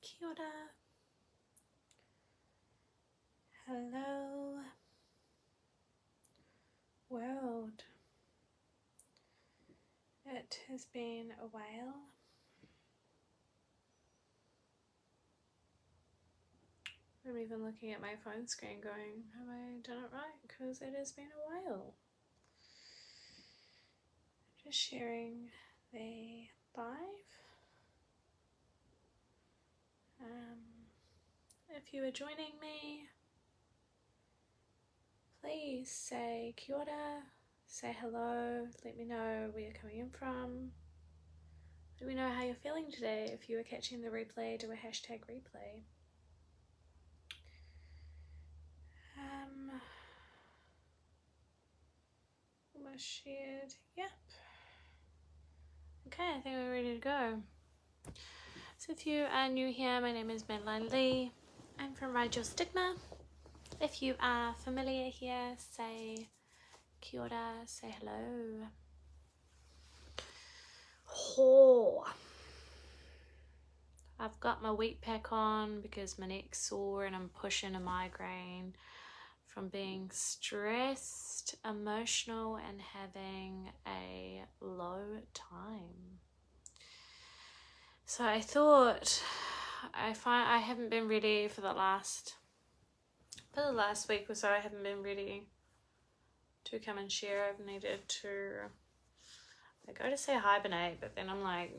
Kia ora. Hello, world. It has been a while. I'm even looking at my phone screen going, have I done it right? Because it has been a while. Just sharing the live. If you are joining me, please say kia ora, say hello, let me know where you're coming in from. Let me know how you're feeling today. If you are catching the replay, do a hashtag replay. Almost shared. Yep. Okay, I think we're ready to go. So if you are new here, my name is Madeline Lee. I'm from Ride Your Stigma. If you are familiar here, say kia ora, say hello. Oh. I've got my wheat pack on because my neck's sore and I'm pushing a migraine from being stressed, emotional, and having a low time. So I thought I haven't been ready for the last week or so. I haven't been ready to come and share. I've needed to, I go to say hibernate, but then I'm like,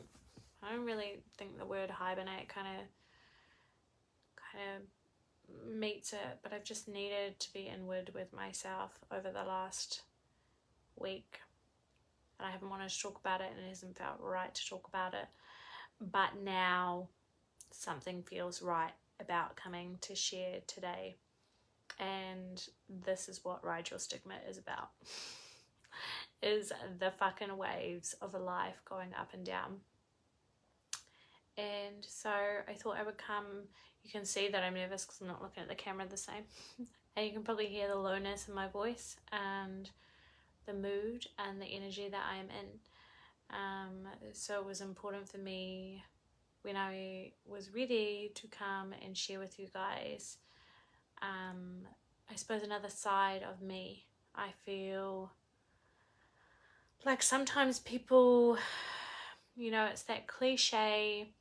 I don't really think the word hibernate kind of meets it, but I've just needed to be inward with myself over the last week, and I haven't wanted to talk about it, and it hasn't felt right to talk about it, but now something feels right about coming to share today, and this is what Ride Your Stigma is about. Is the fucking waves of a life going up and down. And so I thought I would come. You can see that I'm nervous because I'm not looking at the camera the same. And you can probably hear the lowness in my voice and the mood and the energy that I am in. So it was important for me when I was ready to come and share with you guys, I suppose another side of me. I feel like sometimes people, it's that cliche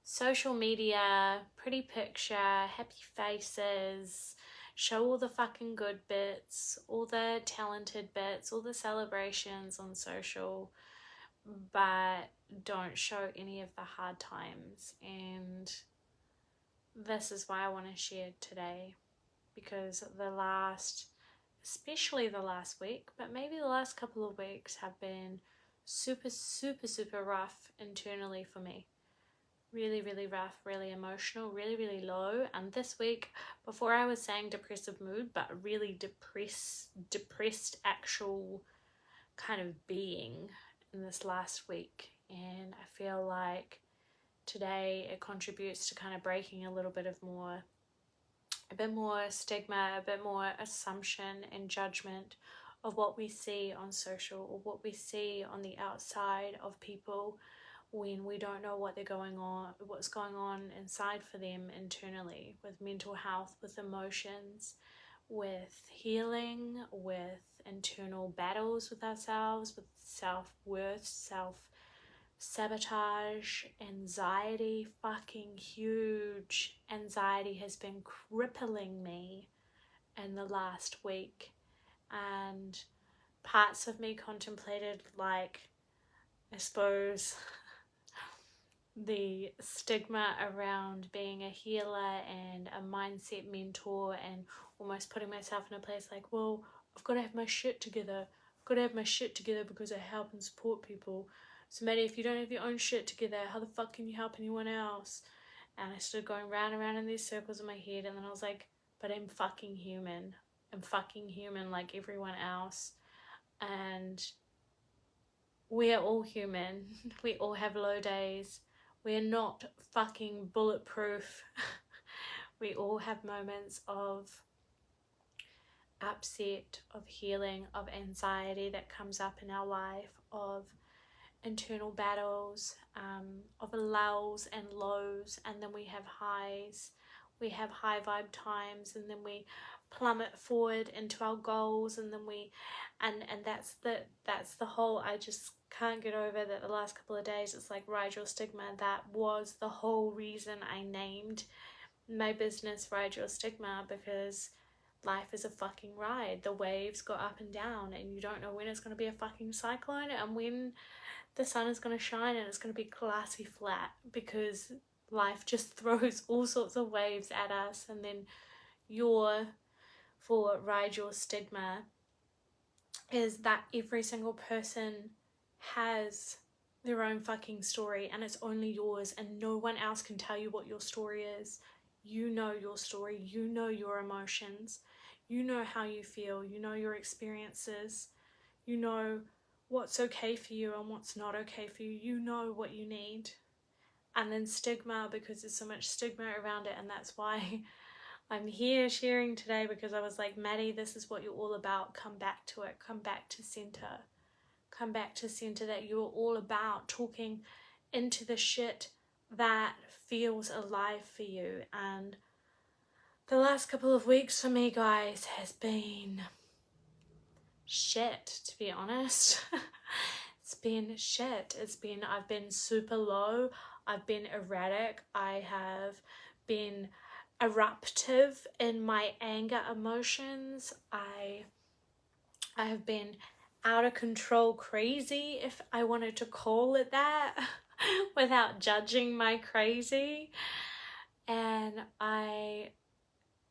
social media, pretty picture, happy faces, show all the fucking good bits, all the talented bits, all the celebrations on social, but don't show any of the hard times. And this is why I want to share today, because especially the last week, but maybe the last couple of weeks have been super, super, super rough internally for me. Really, really rough, really emotional, really, really low. And this week, before I was saying depressive mood, but really depressed actual kind of being in this last week. And I feel like today it contributes to kind of breaking a bit more stigma, a bit more assumption and judgment of what we see on social or what we see on the outside of people when we don't know what's going on inside for them internally, with mental health, with emotions, with healing, with internal battles with ourselves, with self-worth, self-sabotage, anxiety, fucking huge. Anxiety has been crippling me in the last week, and parts of me contemplated, like, I suppose, the stigma around being a healer and a mindset mentor, and almost putting myself in a place like, well, I've got to have my shit together. I've got to have my shit together because I help and support people. So Maddie, if you don't have your own shit together, how the fuck can you help anyone else? And I started going round and round in these circles in my head, and then I was like, but I'm fucking human. I'm fucking human like everyone else. And we're all human. We all have low days. We're not fucking bulletproof. We all have moments of upset, of healing, of anxiety that comes up in our life, of internal battles, of lulls and lows, and then we have highs. We have high vibe times, and then we plummet forward into our goals, and then and that's the whole. I just can't get over that. The last couple of days, it's like Ride Your Stigma. That was the whole reason I named my business Ride Your Stigma, because life is a fucking ride. The waves go up and down, and you don't know when it's going to be a fucking cyclone and when the sun is going to shine and it's going to be glassy flat, because life just throws all sorts of waves at us. And then for Ride Your Stigma is that every single person has their own fucking story, and it's only yours, and no one else can tell you what your story is. You know your story, you know your emotions, you know how you feel, you know your experiences, you know what's okay for you and what's not okay for you, you know what you need. And then stigma, because there's so much stigma around it, and that's why I'm here sharing today, because I was like, Maddie, this is what you're all about. Come back to it, come back to center. Come back to center, that you're all about talking into the shit that feels alive for you. And the last couple of weeks for me, guys, has been shit, to be honest. It's been shit. I've been super low. I've been erratic. I have been eruptive in my anger emotions. I have been out of control crazy, if I wanted to call it that, without judging my crazy. And I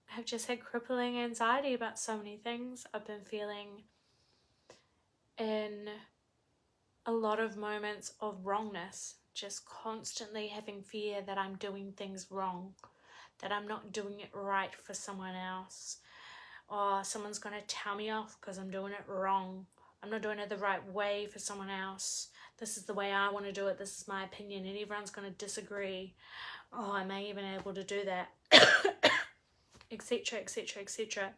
have just had crippling anxiety about so many things. I've been feeling in a lot of moments of wrongness, just constantly having fear that I'm doing things wrong, that I'm not doing it right for someone else, or someone's going to tell me off because I'm doing it wrong. I'm not doing it the right way for someone else. This is the way I want to do it. This is my opinion, and everyone's going to disagree. Oh, am I even able to do that? Etc, etc, etc.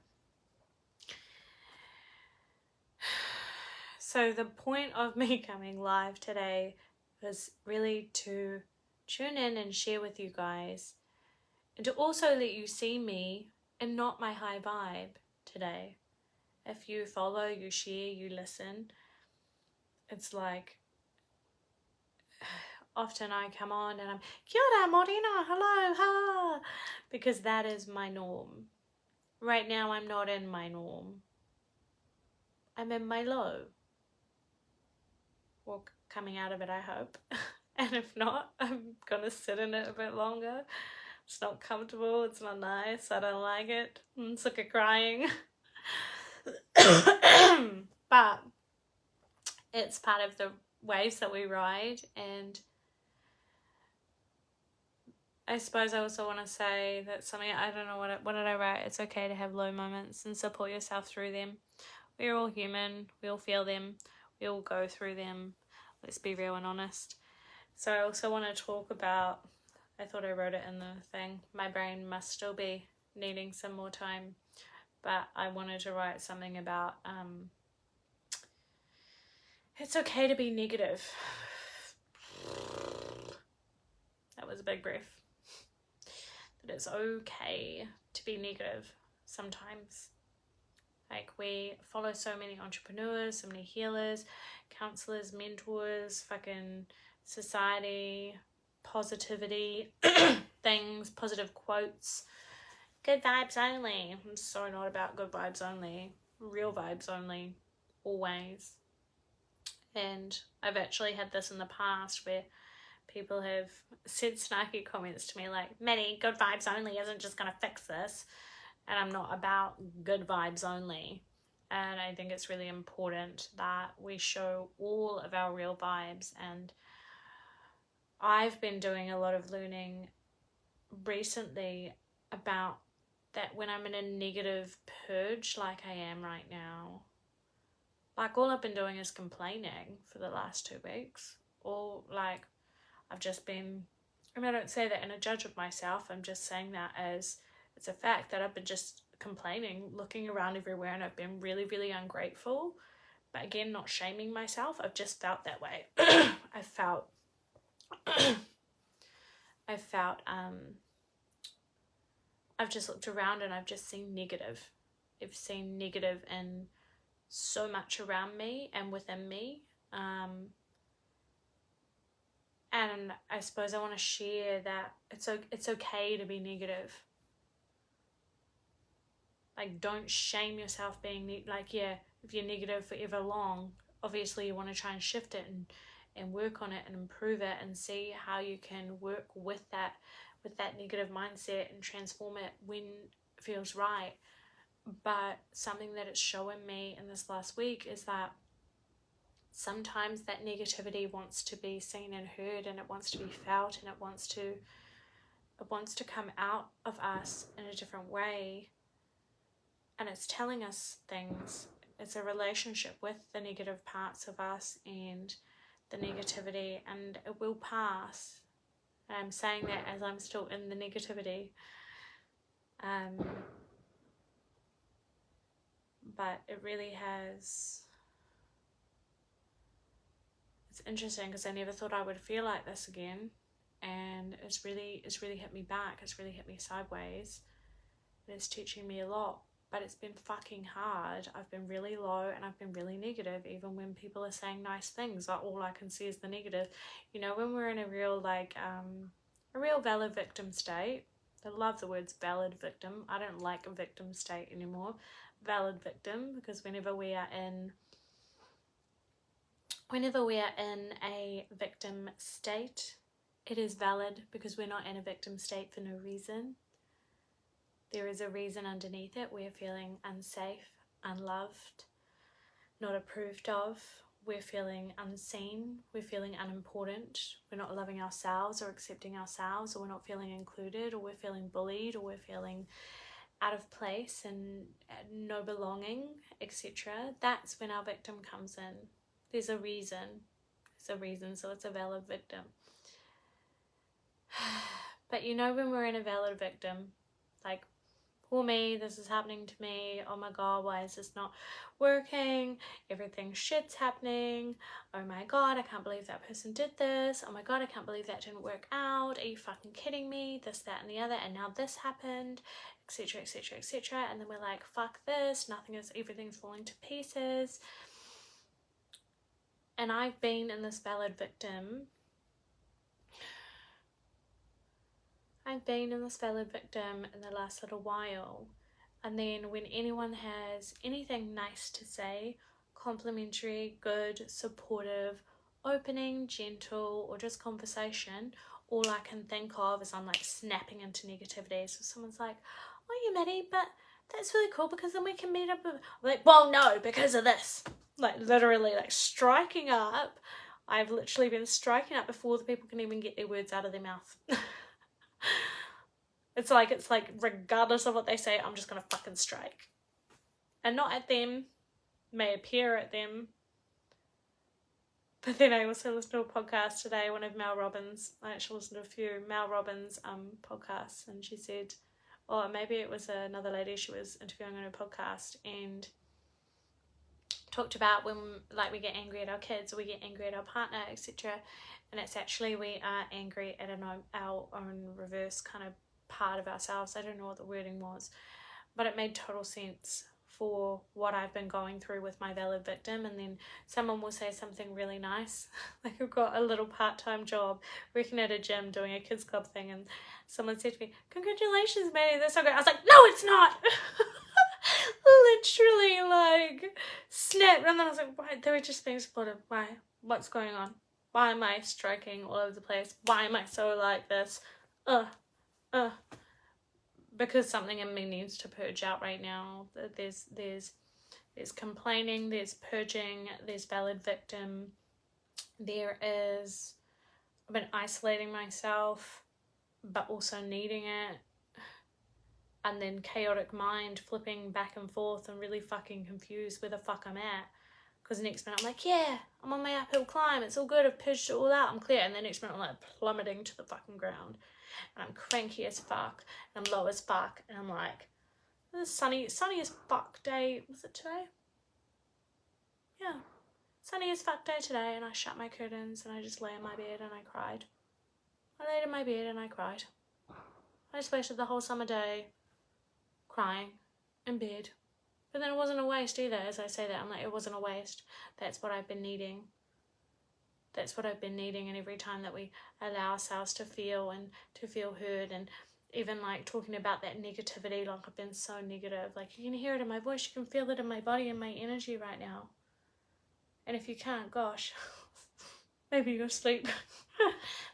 So the point of me coming live today was really to tune in and share with you guys, and to also let you see me and not my high vibe today. If you follow, you share, you listen, it's like often I come on and I'm kia ora, morena, hello, ha, because that is my norm. Right now I'm not in my norm. I'm in my low. Or coming out of it, I hope. And if not, I'm gonna sit in it a bit longer. It's not comfortable, it's not nice, I don't like it. I'm sick of crying. But it's part of the waves that we ride. And I suppose I also want to say that something, I don't know what did I write? It's okay to have low moments and support yourself through them. We're all human, we all feel them, we all go through them. Let's be real and honest. So I also want to talk about, I thought I wrote it in the thing, my brain must still be needing some more time, but I wanted to write something about it's okay to be negative. That was a big breath. That it's okay to be negative sometimes. Like, we follow so many entrepreneurs, so many healers, counselors, mentors, fucking society, positivity, things, positive quotes, good vibes only. I'm so not about good vibes only, real vibes only, always. And I've actually had this in the past where people have said snarky comments to me like, Maddie, good vibes only isn't just going to fix this. And I'm not about good vibes only. And I think it's really important that we show all of our real vibes. And I've been doing a lot of learning recently about that when I'm in a negative purge like I am right now. Like, all I've been doing is complaining for the last 2 weeks. Or like, I've just been, I mean, I don't say that in a judge of myself. I'm just saying that as it's a fact that I've been just complaining, looking around everywhere, and I've been really, really ungrateful. But again, not shaming myself. I've just felt that way. I felt I've just looked around and I've just seen negative. I've seen negative in so much around me and within me. And I suppose I want to share that it's okay to be negative. Like, don't shame yourself being like, yeah, if you're negative for ever long, obviously you want to try and shift it and work on it and improve it and see how you can work with that negative mindset and transform it when it feels right. But something that it's showing me in this last week is that sometimes that negativity wants to be seen and heard, and it wants to be felt, and it wants to come out of us in a different way, and it's telling us things. It's a relationship with the negative parts of us and the negativity, and it will pass. And I'm saying that as I'm still in the negativity. But it really has... It's interesting because I never thought I would feel like this again, and it's really hit me back. It's really hit me sideways, and it's teaching me a lot. But it's been fucking hard. I've been really low and I've been really negative, even when people are saying nice things. Like, all I can see is the negative. You know, when we're in a real valid victim state. I love the words valid victim. I don't like a victim state anymore. Valid victim, because whenever we are in a victim state, it is valid, because we're not in a victim state for no reason. There is a reason underneath it. We're feeling unsafe, unloved, not approved of. We're feeling unseen. We're feeling unimportant. We're not loving ourselves or accepting ourselves, or we're not feeling included, or we're feeling bullied, or we're feeling out of place and no belonging, etc. That's when our victim comes in. There's a reason. So it's a valid victim. But you know, when we're in a valid victim, like, poor me, this is happening to me, oh my god, why is this not working, everything shit's happening, oh my god, I can't believe that person did this, oh my god, I can't believe that didn't work out, are you fucking kidding me, this, that and the other, and now this happened, etc, etc, etc. And then we're like, fuck this, everything's falling to pieces. And I've been in this valid victim. In the last little while. And then when anyone has anything nice to say, complimentary, good, supportive, opening, gentle, or just conversation, all I can think of is I'm like snapping into negativity. So someone's like, oh yeah, Maddie, but that's really cool because then we can meet up. I'm like, well, no, because of this. Like, literally, like, striking up. I've literally been striking up before the people can even get their words out of their mouth. It's like regardless of what they say, I'm just gonna fucking strike. And not at them, may appear at them. But then I also listened to a podcast today, one of Mel Robbins. I actually listened to a few Mel Robbins podcasts, and she said, or maybe it was another lady she was interviewing on her podcast, and talked about when, like, we get angry at our kids, or we get angry at our partner, etc. And it's actually we are angry at our own reverse kind of part of ourselves. I don't know what the wording was, but it made total sense for what I've been going through with my valid victim. And then someone will say something really nice, like I've got a little part-time job working at a gym doing a kids club thing, and someone said to me, congratulations, Maddie, that's so great. I was like, no, it's not. Literally, like, snap. And then I was like, why? They were just being supportive. Why? What's going on? Why am I striking all over the place? Why am I so like this? Because something in me needs to purge out right now. There's complaining, there's purging, there's valid victim. There is, I've been isolating myself, but also needing it. And then chaotic mind flipping back and forth and really fucking confused where the fuck I'm at. Because next minute I'm like, yeah, I'm on my uphill climb, it's all good, I've purged it all out, I'm clear. And then next minute I'm like plummeting to the fucking ground. And I'm cranky as fuck, and I'm low as fuck, and I'm like, this sunny as fuck day, was it today? Yeah. sunny as fuck day today, and I shut my curtains and I just lay in my bed and I cried. I laid in my bed and I cried. I just wasted the whole summer day crying in bed. But then it wasn't a waste either. As I say that, I'm like, it wasn't a waste. That's what I've been needing. That's what I've been needing. And every time that we allow ourselves to feel and to feel heard, and even like talking about that negativity, like I've been so negative, like you can hear it in my voice, you can feel it in my body and my energy right now. And if you can't, gosh, maybe you're asleep.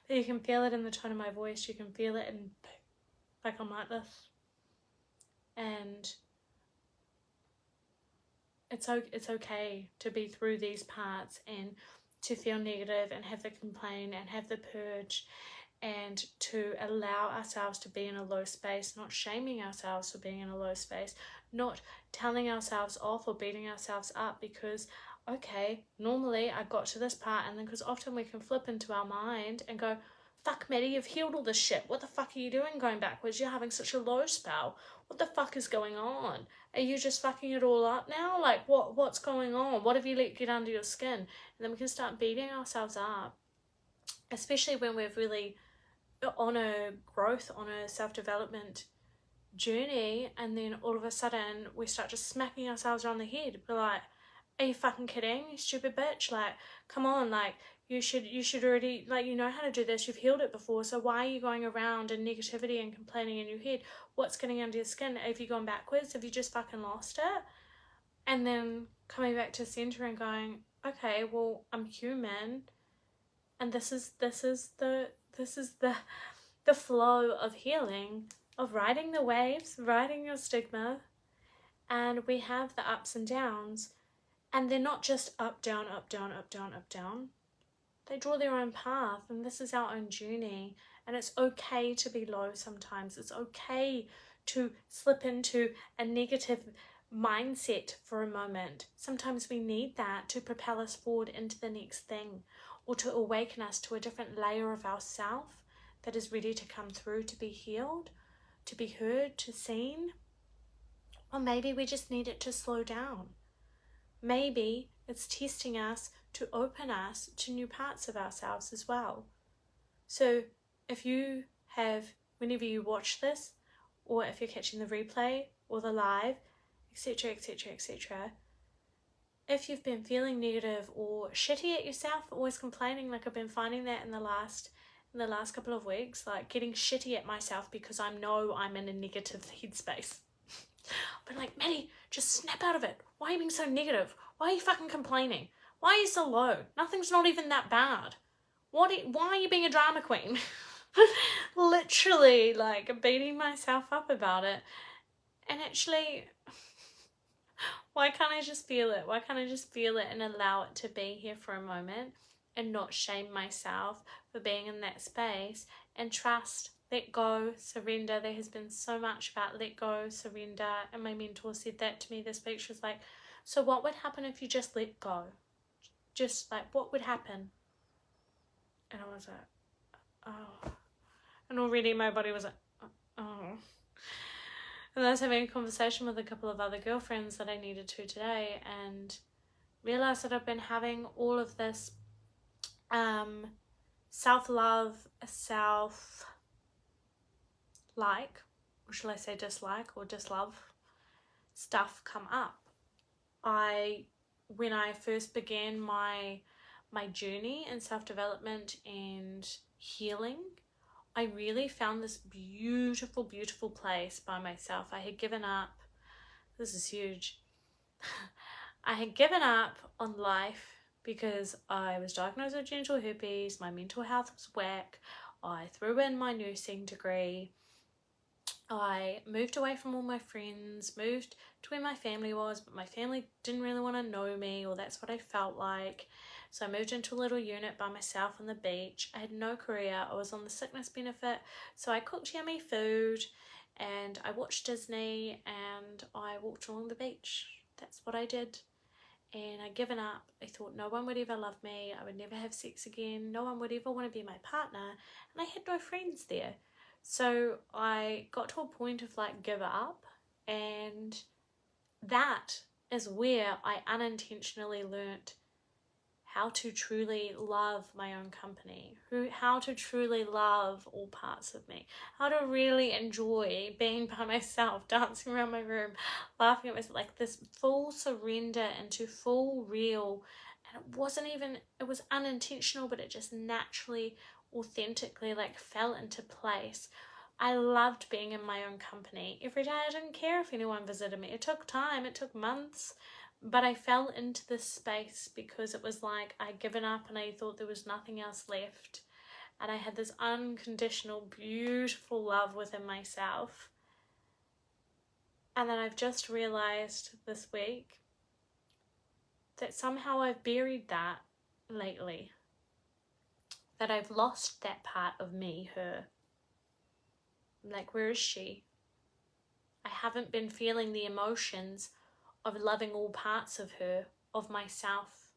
But you can feel it in the tone of my voice. You can feel it in, like I'm like this. And it's okay to be through these parts and to feel negative and have the complaint and have the purge, and to allow ourselves to be in a low space, not shaming ourselves for being in a low space, not telling ourselves off or beating ourselves up because, okay, normally I got to this part, and then because often we can flip into our mind and go, fuck Maddie, you've healed all this shit. What the fuck are you doing going backwards? You're having such a low spell. What the fuck is going on? Are you just fucking it all up now? Like, what's going on? What have you let get under your skin? And then we can start beating ourselves up, especially when we're really on a growth, on a self-development journey, and then all of a sudden we start just smacking ourselves on the head. We're like, are you fucking kidding, you stupid bitch? Like, come on, like, you should already, like, you know how to do this, you've healed it before, so why are you going around in negativity and complaining in your head? What's getting under your skin? Have you gone backwards? Have you just fucking lost it? And then coming back to center and going, okay, well, I'm human, and this is the flow of healing, of riding the waves, riding your stigma. And we have the ups and downs, and they're not just up, down, up, down, up, down, up, down. They draw their own path, and this is our own journey. And it's okay to be low sometimes. It's okay to slip into a negative mindset for a moment. Sometimes we need that to propel us forward into the next thing, or to awaken us to a different layer of ourself that is ready to come through, to be healed, to be heard, to seen. Or maybe we just need it to slow down. Maybe it's testing us to open us to new parts of ourselves as well. So if you have, whenever you watch this, or if you're catching the replay or the live, etc., etc., etc., if you've been feeling negative or shitty at yourself, always complaining, like I've been finding that in the last couple of weeks, like getting shitty at myself because I know I'm in a negative headspace. But like, Maddie, just snap out of it. Why are you being so negative? Why are you fucking complaining? Why are you so low? Nothing's not even that bad. Why are you being a drama queen? Literally, like, beating myself up about it. And actually, why can't I just feel it? Why can't I just feel it and allow it to be here for a moment, and not shame myself for being in that space, and trust, let go, surrender. There has been so much about let go, surrender, and my mentor said that to me this week. She was like, so what would happen if you just let go? Just like, what would happen? And I was like, oh. And already my body was like, oh. And I was having a conversation with a couple of other girlfriends that I needed to today, and realised that I've been having all of this self-love, self-like, or shall I say dislike or dislove stuff come up. When I first began my journey in self-development and healing, I really found this beautiful, beautiful place by myself. I had given up, this is huge, I had given up on life because I was diagnosed with genital herpes, my mental health was whack, I threw in my nursing degree, I moved away from all my friends, moved to where my family was, but my family didn't really want to know me, or that's what I felt like. So I moved into a little unit by myself on the beach. I had no career. I was on the sickness benefit, so I cooked yummy food and I watched Disney and I walked along the beach. That's what I did. And I'd given up. I thought no one would ever love me. I would never have sex again. No one would ever want to be my partner. And I had no friends there. So I got to a point of like give up, and that is where I unintentionally learnt how to truly love my own company, how to truly love all parts of me, how to really enjoy being by myself, dancing around my room, laughing at myself, like this full surrender into full real. And it was unintentional, but it just naturally, authentically like fell into place. I loved being in my own company every day. I didn't care if anyone visited me. It took time, it took months. But I fell into this space because it was like I'd given up and I thought there was nothing else left. And I had this unconditional, beautiful love within myself. And then I've just realized this week that somehow I've buried that lately. That I've lost that part of me, her. Like, where is she? I haven't been feeling the emotions of loving all parts of her, of myself.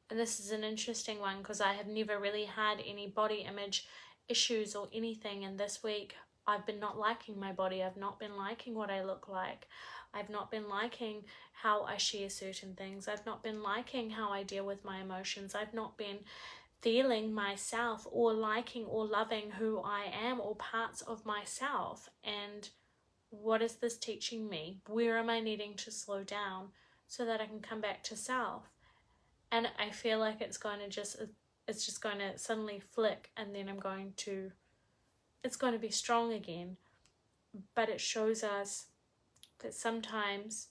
And this is an interesting one because I have never really had any body image issues or anything, and this week I've been not liking my body. I've not been liking what I look like. I've not been liking how I share certain things. I've not been liking how I deal with my emotions. I've not been feeling myself or liking or loving who I am or parts of myself. And what is this teaching me? Where am I needing to slow down so that I can come back to self? And I feel like it's just going to suddenly flick, and then it's going to be strong again. But it shows us that sometimes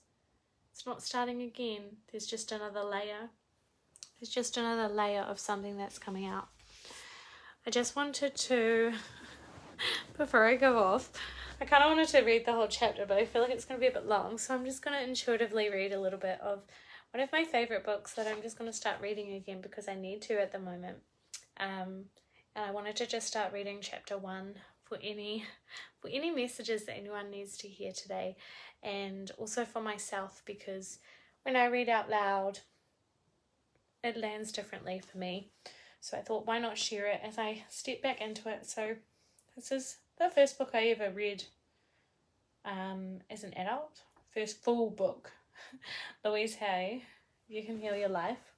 it's not starting again. There's just another layer. There's just another layer of something that's coming out. I just wanted to, before I go off, I kind of wanted to read the whole chapter, but I feel like it's going to be a bit long, so I'm just going to intuitively read a little bit of one of my favourite books that I'm just going to start reading again because I need to at the moment. And I wanted to just start reading chapter 1 for any messages that anyone needs to hear today, and also for myself, because when I read out loud, it lands differently for me. So I thought, why not share it as I step back into it. So this is the first book I ever read as an adult. First full book. Louise Hay, You Can Heal Your Life.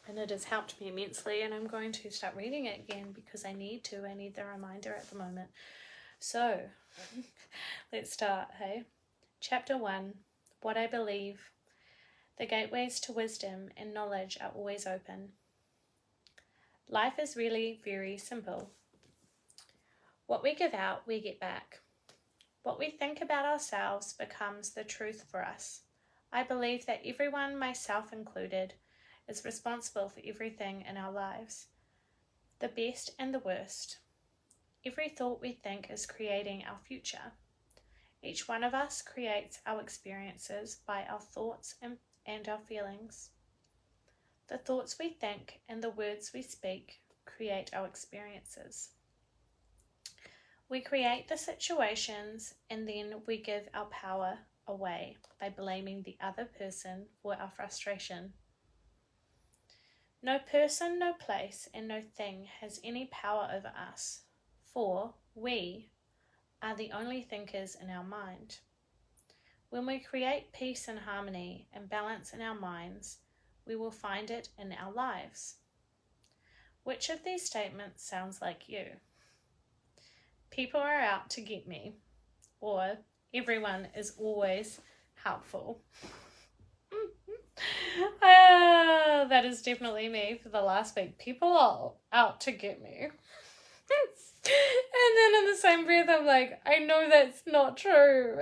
And it has helped me immensely, and I'm going to start reading it again because I need to. I need the reminder at the moment. So, let's start, hey? Chapter 1, What I Believe. The gateways to wisdom and knowledge are always open. Life is really very simple. What we give out, we get back. What we think about ourselves becomes the truth for us. I believe that everyone, myself included, is responsible for everything in our lives, the best and the worst. Every thought we think is creating our future. Each one of us creates our experiences by our thoughts and our feelings. The thoughts we think and the words we speak create our experiences. We create the situations and then we give our power away by blaming the other person for our frustration. No person, no place, and no thing has any power over us, for we are the only thinkers in our mind. When we create peace and harmony and balance in our minds, we will find it in our lives. Which of these statements sounds like you? People are out to get me, or everyone is always helpful. That is definitely me for the last week. People are out to get me. And then in the same breath, I'm like, I know that's not true.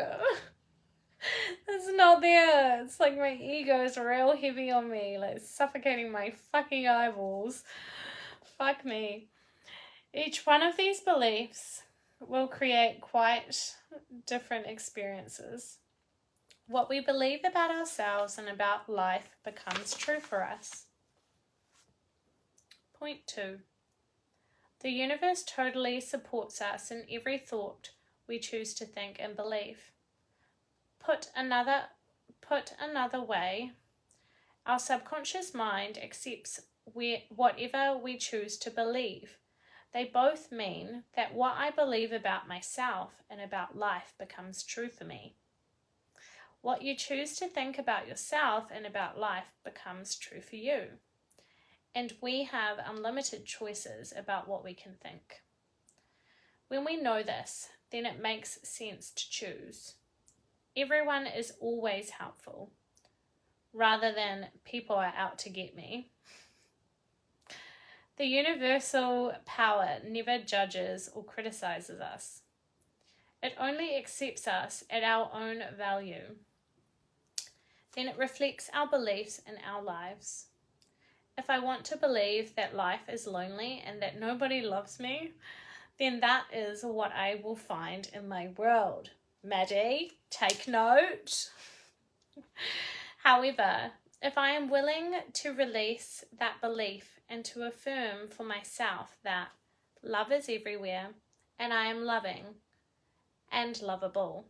That's not there. It's like my ego is real heavy on me, like suffocating my fucking eyeballs. Fuck me. Each one of these beliefs will create quite different experiences. What we believe about ourselves and about life becomes true for us. Point 2. The universe totally supports us in every thought we choose to think and believe. Put another way, our subconscious mind accepts whatever we choose to believe. They both mean that what I believe about myself and about life becomes true for me. What you choose to think about yourself and about life becomes true for you. And we have unlimited choices about what we can think. When we know this, then it makes sense to choose. Everyone is always helpful, rather than people are out to get me. The universal power never judges or criticizes us. It only accepts us at our own value. Then it reflects our beliefs in our lives. If I want to believe that life is lonely and that nobody loves me, then that is what I will find in my world. Maddie, take note. However, if I am willing to release that belief and to affirm for myself that love is everywhere and I am loving and lovable,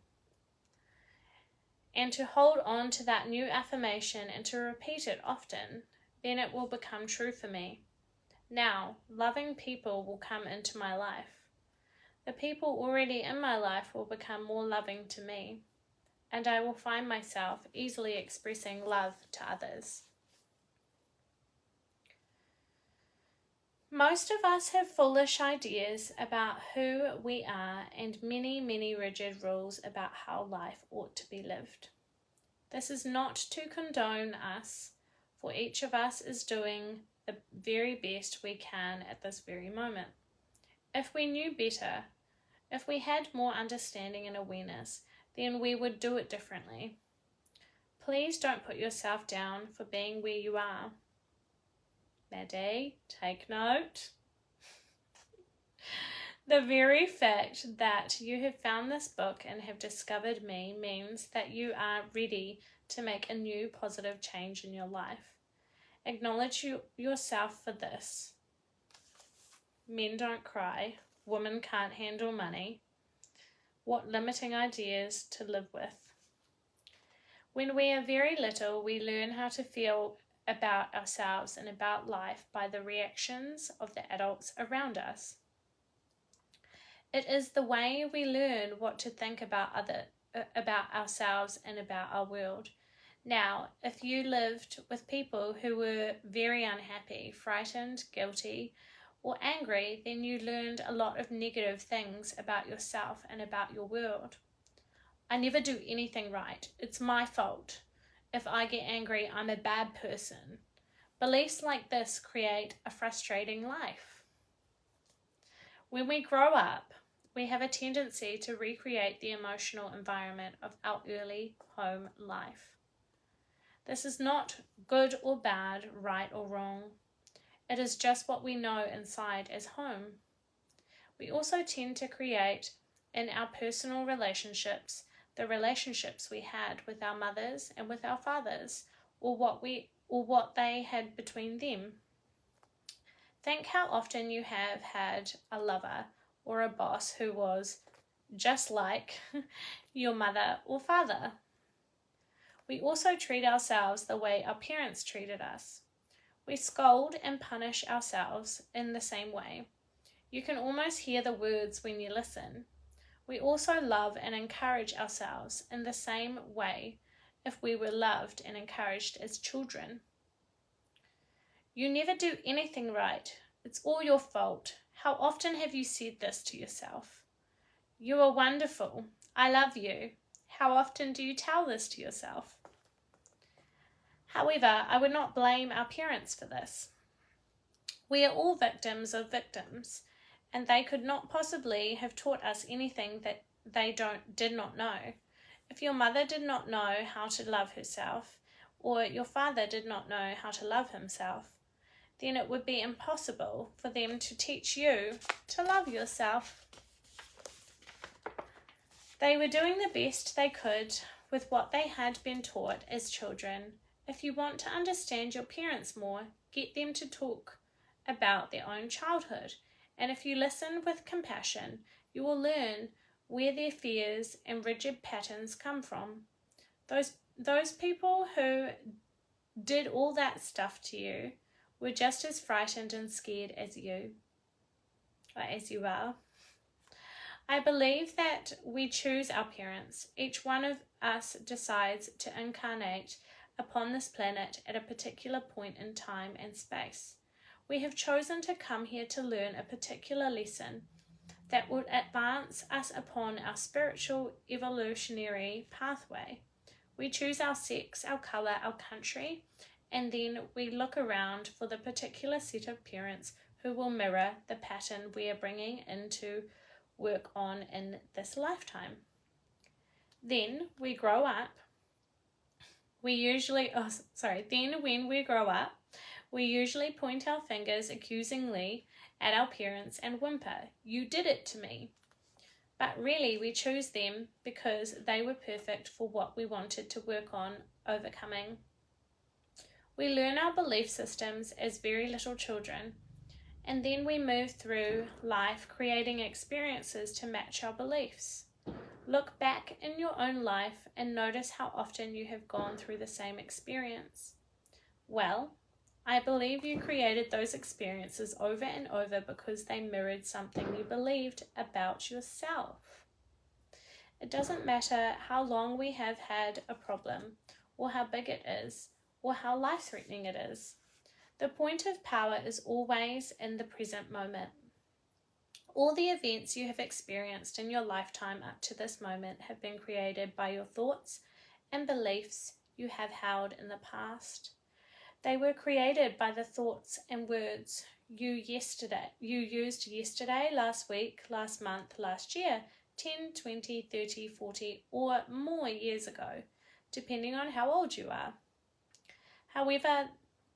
and to hold on to that new affirmation and to repeat it often, then it will become true for me. Now, loving people will come into my life. The people already in my life will become more loving to me, and I will find myself easily expressing love to others. Most of us have foolish ideas about who we are and many, many rigid rules about how life ought to be lived. This is not to condone us, for each of us is doing the very best we can at this very moment. If we knew better, if we had more understanding and awareness, then we would do it differently. Please don't put yourself down for being where you are. Maddie, take note. The very fact that you have found this book and have discovered me means that you are ready to make a new positive change in your life. Acknowledge yourself for this. Men don't cry. Women can't handle money. What limiting ideas to live with. When we are very little, we learn how to feel about ourselves and about life by the reactions of the adults around us. It is the way we learn what to think about ourselves and about our world. Now, if you lived with people who were very unhappy, frightened, guilty, or angry, then you learned a lot of negative things about yourself and about your world. I never do anything right. It's my fault. If I get angry, I'm a bad person. Beliefs like this create a frustrating life. When we grow up, we have a tendency to recreate the emotional environment of our early home life. This is not good or bad, right or wrong. It is just what we know inside as home. We also tend to create in our personal relationships the relationships we had with our mothers and with our fathers, or what they had between them. Think how often you have had a lover or a boss who was just like your mother or father. We also treat ourselves the way our parents treated us. We scold and punish ourselves in the same way. You can almost hear the words when you listen. We also love and encourage ourselves in the same way if we were loved and encouraged as children. You never do anything right. It's all your fault. How often have you said this to yourself? You are wonderful. I love you. How often do you tell this to yourself? However, I would not blame our parents for this. We are all victims of victims, and they could not possibly have taught us anything that they did not know. If your mother did not know how to love herself, or your father did not know how to love himself, then it would be impossible for them to teach you to love yourself. They were doing the best they could with what they had been taught as children. If you want to understand your parents more, get them to talk about their own childhood. And if you listen with compassion, you will learn where their fears and rigid patterns come from. Those people who did all that stuff to you were just as frightened and scared as you are. I believe that we choose our parents. Each one of us decides to incarnate upon this planet at a particular point in time and space. We have chosen to come here to learn a particular lesson that would advance us upon our spiritual evolutionary pathway. We choose our sex, our colour, our country, and then we look around for the particular set of parents who will mirror the pattern we are bringing into work on in this lifetime. Then we grow up. Then when we grow up, we usually point our fingers accusingly at our parents and whimper, "You did it to me." But really we choose them because they were perfect for what we wanted to work on overcoming. We learn our belief systems as very little children, and then we move through life creating experiences to match our beliefs. Look back in your own life and notice how often you have gone through the same experience. Well, I believe you created those experiences over and over because they mirrored something you believed about yourself. It doesn't matter how long we have had a problem, or how big it is, or how life-threatening it is. The point of power is always in the present moment. All the events you have experienced in your lifetime up to this moment have been created by your thoughts and beliefs you have held in the past. They were created by the thoughts and words you used yesterday, last week, last month, last year, 10, 20, 30, 40, or more years ago, depending on how old you are. However,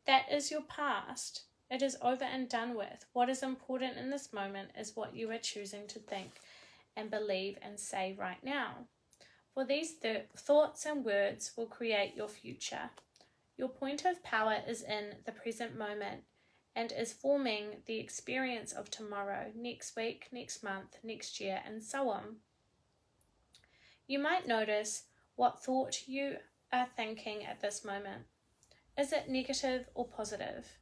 that is your past. It is over and done with. What is important in this moment is what you are choosing to think and believe and say right now. For these thoughts and words will create your future. Your point of power is in the present moment and is forming the experience of tomorrow, next week, next month, next year, and so on. You might notice what thought you are thinking at this moment. Is it negative or positive?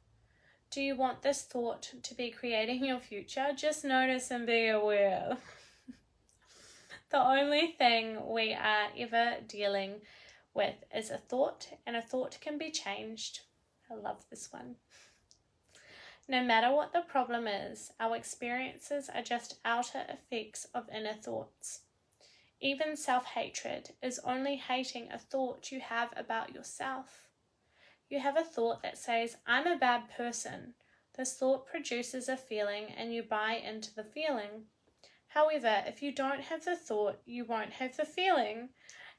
Do you want this thought to be creating your future? Just notice and be aware. The only thing we are ever dealing with is a thought, and a thought can be changed. I love this one. No matter what the problem is, our experiences are just outer effects of inner thoughts. Even self-hatred is only hating a thought you have about yourself. You have a thought that says, "I'm a bad person." This thought produces a feeling and you buy into the feeling. However, if you don't have the thought, you won't have the feeling,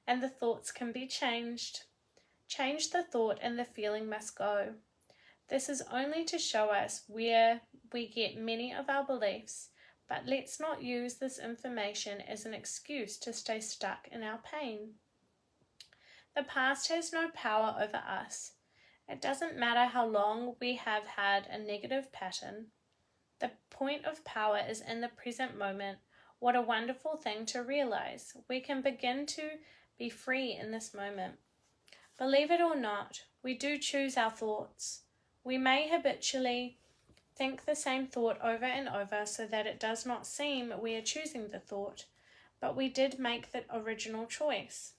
and the thoughts can be changed. Change the thought and the feeling must go. This is only to show us where we get many of our beliefs, but let's not use this information as an excuse to stay stuck in our pain. The past has no power over us. It doesn't matter how long we have had a negative pattern. The point of power is in the present moment. What a wonderful thing to realize. We can begin to be free in this moment. Believe it or not, we do choose our thoughts. We may habitually think the same thought over and over so that it does not seem we are choosing the thought, but we did make the original choice.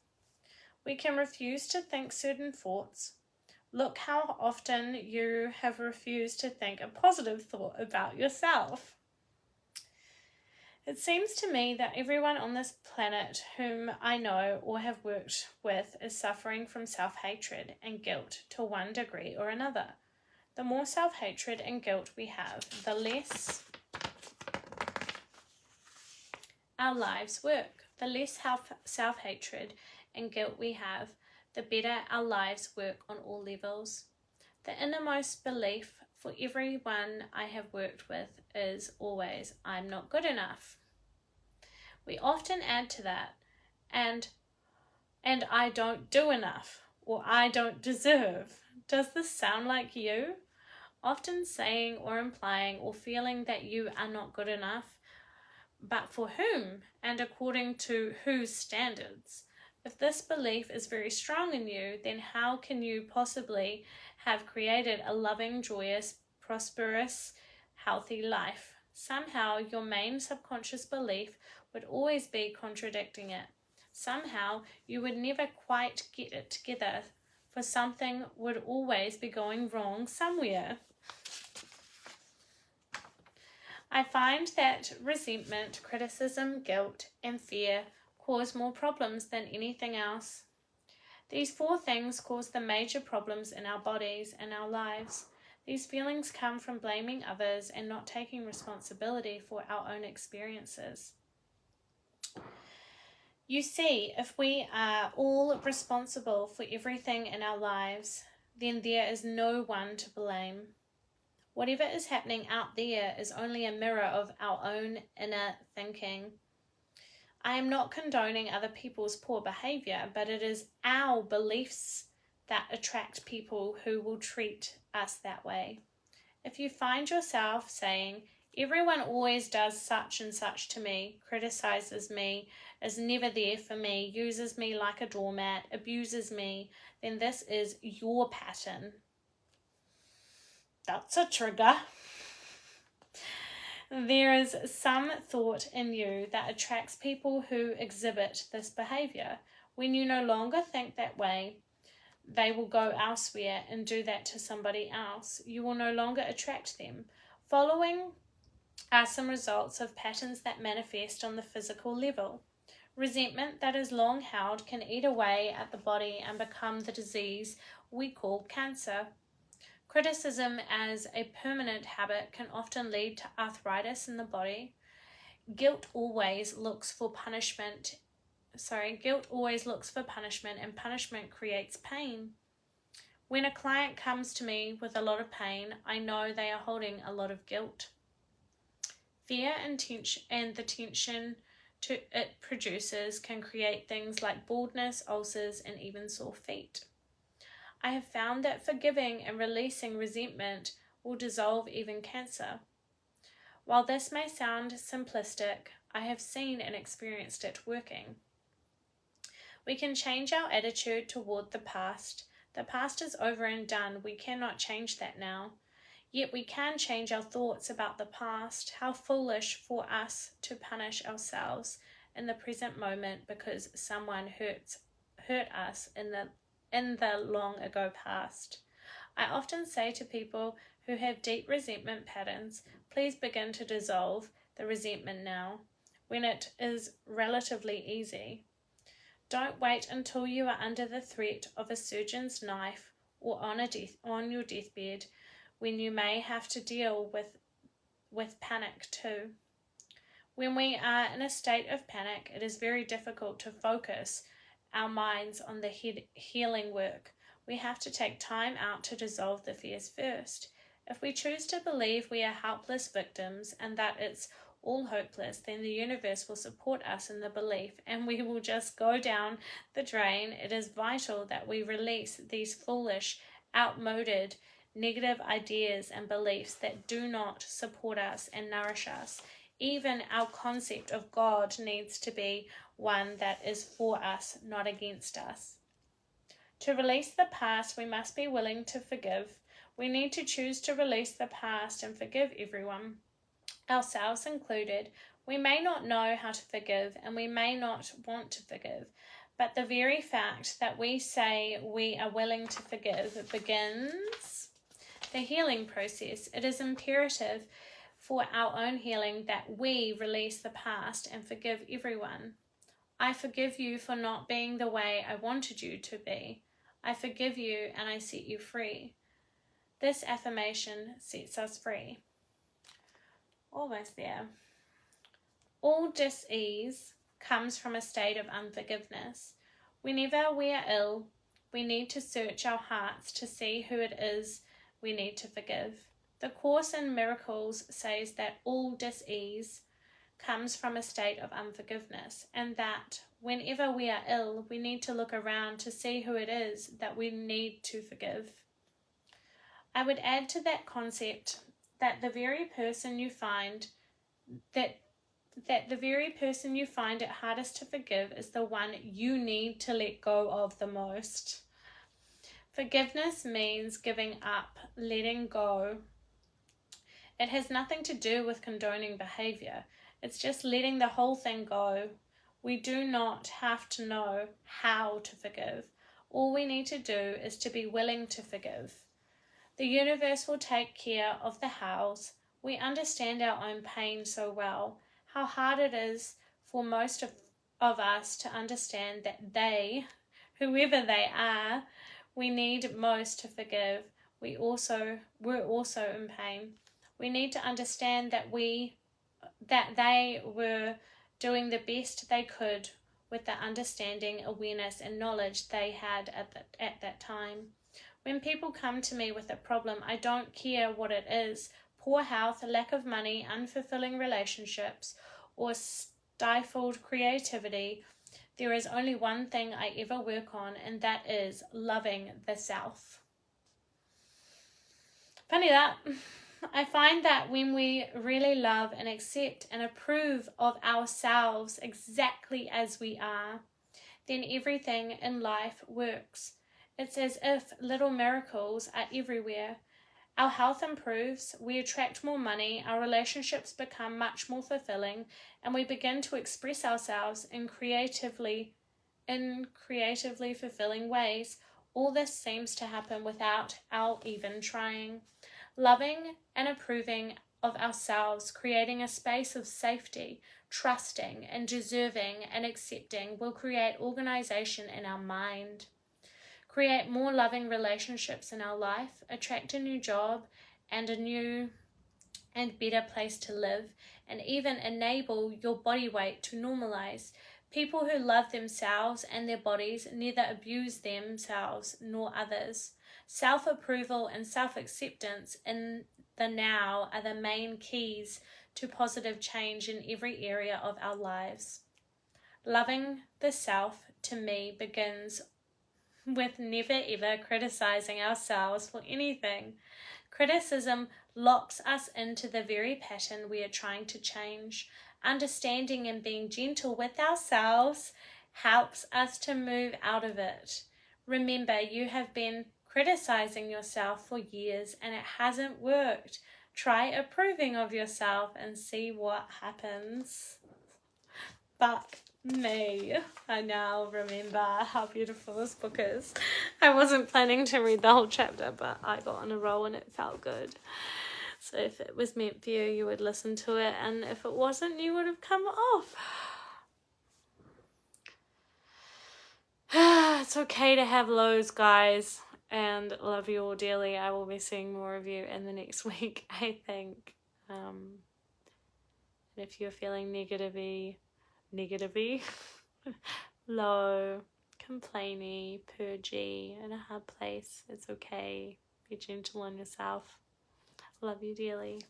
We can refuse to think certain thoughts. Look how often you have refused to think a positive thought about yourself. It seems to me that everyone on this planet whom I know or have worked with is suffering from self-hatred and guilt to one degree or another. The more self-hatred and guilt we have, the less our lives work. The less self-hatred and guilt we have, the better our lives work on all levels. The innermost belief for everyone I have worked with is always, "I'm not good enough." We often add to that, and "I don't do enough," or "I don't deserve." Does this sound like you? Often saying or implying or feeling that you are not good enough, but for whom and according to whose standards? If this belief is very strong in you, then how can you possibly have created a loving, joyous, prosperous, healthy life? Somehow your main subconscious belief would always be contradicting it. Somehow you would never quite get it together, for something would always be going wrong somewhere. I find that resentment, criticism, guilt, and fear cause more problems than anything else. These 4 things cause the major problems in our bodies and our lives. These feelings come from blaming others and not taking responsibility for our own experiences. You see, if we are all responsible for everything in our lives, then there is no one to blame. Whatever is happening out there is only a mirror of our own inner thinking. I am not condoning other people's poor behavior, but it is our beliefs that attract people who will treat us that way. If you find yourself saying, everyone always does such and such to me, criticizes me, is never there for me, uses me like a doormat, abuses me, then this is your pattern. That's a trigger. There is some thought in you that attracts people who exhibit this behavior. When you no longer think that way, they will go elsewhere and do that to somebody else. You will no longer attract them. Following are some results of patterns that manifest on the physical level. Resentment that is long held can eat away at the body and become the disease we call cancer. Criticism as a permanent habit can often lead to arthritis in the body. Guilt always looks for punishment, and punishment creates pain. When a client comes to me with a lot of pain, I know they are holding a lot of guilt. Fear and the tension it produces can create things like baldness, ulcers, and even sore feet. I have found that forgiving and releasing resentment will dissolve even cancer. While this may sound simplistic, I have seen and experienced it working. We can change our attitude toward the past. The past is over and done. We cannot change that now. Yet we can change our thoughts about the past. How foolish for us to punish ourselves in the present moment because someone hurt us in the long ago past. I often say to people who have deep resentment patterns, please begin to dissolve the resentment now, when it is relatively easy. Don't wait until you are under the threat of a surgeon's knife or on your deathbed, when you may have to deal with panic too. When we are in a state of panic, it is very difficult to focus our minds on the healing work. We have to take time out to dissolve the fears first. If we choose to believe we are helpless victims and that it's all hopeless, then the universe will support us in the belief and we will just go down the drain. It is vital that we release these foolish, outmoded, negative ideas and beliefs that do not support us and nourish us. Even our concept of God needs to be one that is for us, not against us. To release the past, we must be willing to forgive. We need to choose to release the past and forgive everyone, ourselves included. We may not know how to forgive and we may not want to forgive, but the very fact that we say we are willing to forgive begins the healing process. It is imperative for our own healing that we release the past and forgive everyone. I forgive you for not being the way I wanted you to be. I forgive you and I set you free. This affirmation sets us free. Almost there. All dis-ease comes from a state of unforgiveness. Whenever we are ill, we need to search our hearts to see who it is we need to forgive. The Course in Miracles says that all dis-ease comes from a state of unforgiveness, and that whenever we are ill, we need to look around to see who it is that we need to forgive. I would add to that concept that the very person you find it hardest to forgive is the one you need to let go of the most. Forgiveness means giving up, letting go. It has nothing to do with condoning behavior. It's just letting the whole thing go. We do not have to know how to forgive. All we need to do is to be willing to forgive. The universe will take care of the hows. We understand our own pain so well, how hard it is for most of us to understand that they, whoever they are, we need most to forgive. We're also in pain. We need to understand that they were doing the best they could with the understanding, awareness, and knowledge they had at that time. When people come to me with a problem, I don't care what it is: poor health, lack of money, unfulfilling relationships, or stifled creativity. There is only one thing I ever work on, and that is loving the self. Funny that. I find that when we really love and accept and approve of ourselves exactly as we are, then everything in life works. It's as if little miracles are everywhere. Our health improves, we attract more money, our relationships become much more fulfilling, and we begin to express ourselves in creatively fulfilling ways. All this seems to happen without our even trying. Loving and approving of ourselves, creating a space of safety, trusting and deserving and accepting will create organization in our mind, create more loving relationships in our life, attract a new job and a new and better place to live, and even enable your body weight to normalize. People who love themselves and their bodies neither abuse themselves nor others. Self-approval and self-acceptance in the now are the main keys to positive change in every area of our lives. Loving the self, to me, begins with never ever criticizing ourselves for anything. Criticism locks us into the very pattern we are trying to change. Understanding and being gentle with ourselves helps us to move out of it. Remember, you have been criticizing yourself for years and it hasn't worked. Try approving of yourself and see what happens. Fuck me. I now remember how beautiful this book is. I wasn't planning to read the whole chapter, but I got on a roll and it felt good. So if it was meant for you, you would listen to it, and if it wasn't, you would have come off. It's okay to have lows, guys, and love you all dearly. I will be seeing more of you in the next week, I think. And if you're feeling negative-y, low, complainy, purgy, in a hard place, it's okay. Be gentle on yourself. Love you dearly.